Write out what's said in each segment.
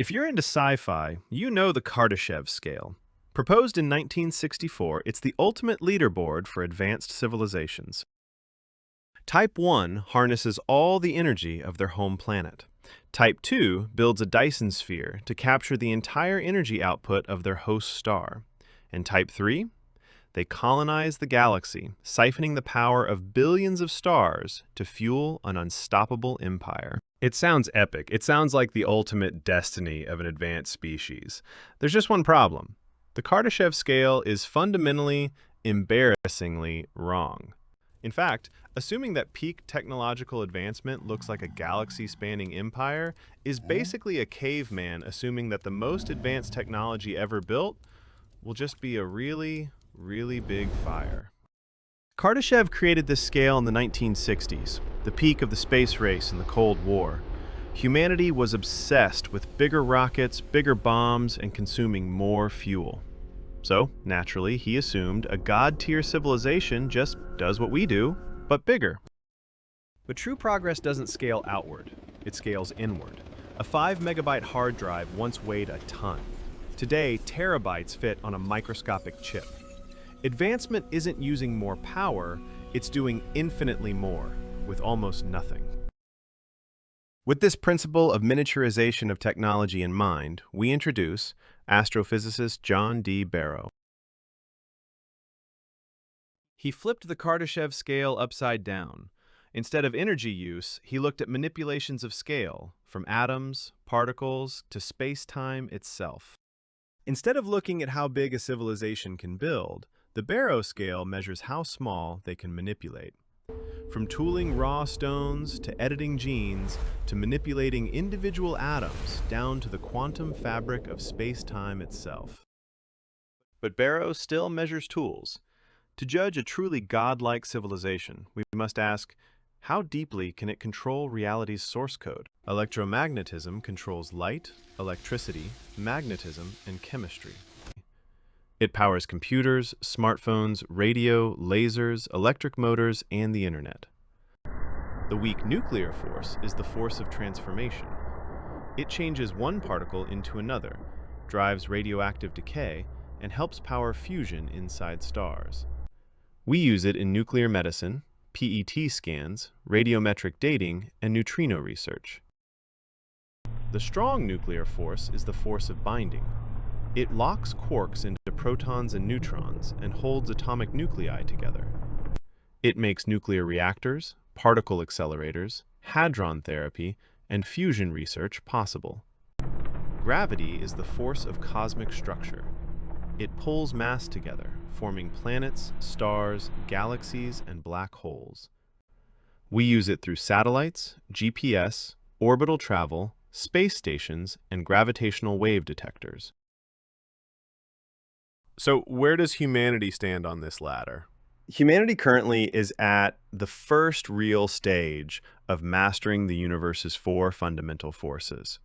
If you're into sci-fi, you know the Kardashev Scale. Proposed in 1964, it's the ultimate leaderboard for advanced civilizations. Type 1 harnesses all the energy of their home planet. Type 2 builds a Dyson Sphere to capture the entire energy output of their host star. And Type 3? They colonize the galaxy, siphoning the power of billions of stars to fuel an unstoppable empire. It sounds epic. It sounds like the ultimate destiny of an advanced species. There's just one problem. The Kardashev scale is fundamentally, embarrassingly wrong. In fact, assuming that peak technological advancement looks like a galaxy-spanning empire is basically a caveman assuming that the most advanced technology ever built will just be a really big fire. Kardashev created this scale in the 1960s, the peak of the space race and the Cold War. Humanity was obsessed with bigger rockets, bigger bombs, and consuming more fuel. So, naturally, he assumed a god-tier civilization just does what we do, but bigger. But true progress doesn't scale outward, it scales inward. A 5-megabyte hard drive once weighed a ton. Today, terabytes fit on a microscopic chip. Advancement isn't using more power, it's doing infinitely more, with almost nothing. With this principle of miniaturization of technology in mind, we introduce astrophysicist John D. Barrow. He flipped the Kardashev scale upside down. Instead of energy use, he looked at manipulations of scale, from atoms, particles, to space-time itself. Instead of looking at how big a civilization can build, the Barrow scale measures how small they can manipulate. From tooling raw stones to editing genes to manipulating individual atoms down to the quantum fabric of space-time itself. But Barrow still measures tools. To judge a truly godlike civilization, we must ask, how deeply can it control reality's source code? Electromagnetism controls light, electricity, magnetism, and chemistry. It powers computers, smartphones, radio, lasers, electric motors, and the internet. The weak nuclear force is the force of transformation. It changes one particle into another, drives radioactive decay, and helps power fusion inside stars. We use it in nuclear medicine, PET scans, radiometric dating, and neutrino research. The strong nuclear force is the force of binding. It locks quarks into protons and neutrons and holds atomic nuclei together. It makes nuclear reactors, particle accelerators, hadron therapy, and fusion research possible. Gravity is the force of cosmic structure. It pulls mass together, forming planets, stars, galaxies, and black holes. We use it through satellites, GPS, orbital travel, space stations, and gravitational wave detectors. So where does humanity stand on this ladder? Humanity currently is at the first real stage of mastering the universe's 4 fundamental forces.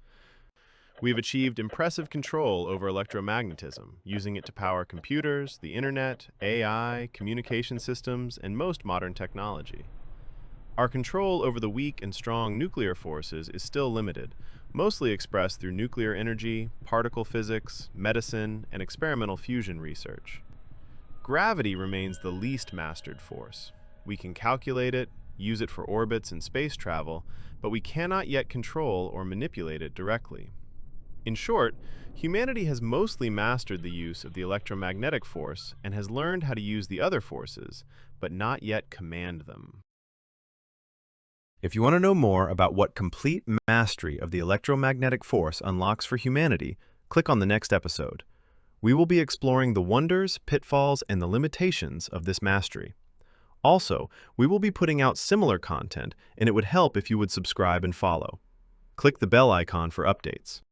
We've achieved impressive control over electromagnetism, using it to power computers, the internet, AI, communication systems, and most modern technology. Our control over the weak and strong nuclear forces is still limited, mostly expressed through nuclear energy, particle physics, medicine, and experimental fusion research. Gravity remains the least mastered force. We can calculate it, use it for orbits and space travel, but we cannot yet control or manipulate it directly. In short, humanity has mostly mastered the use of the electromagnetic force and has learned how to use the other forces, but not yet command them. If you want to know more about what complete mastery of the electromagnetic force unlocks for humanity, click on the next episode. We will be exploring the wonders, pitfalls, and the limitations of this mastery. Also, we will be putting out similar content, and it would help if you would subscribe and follow. Click the bell icon for updates.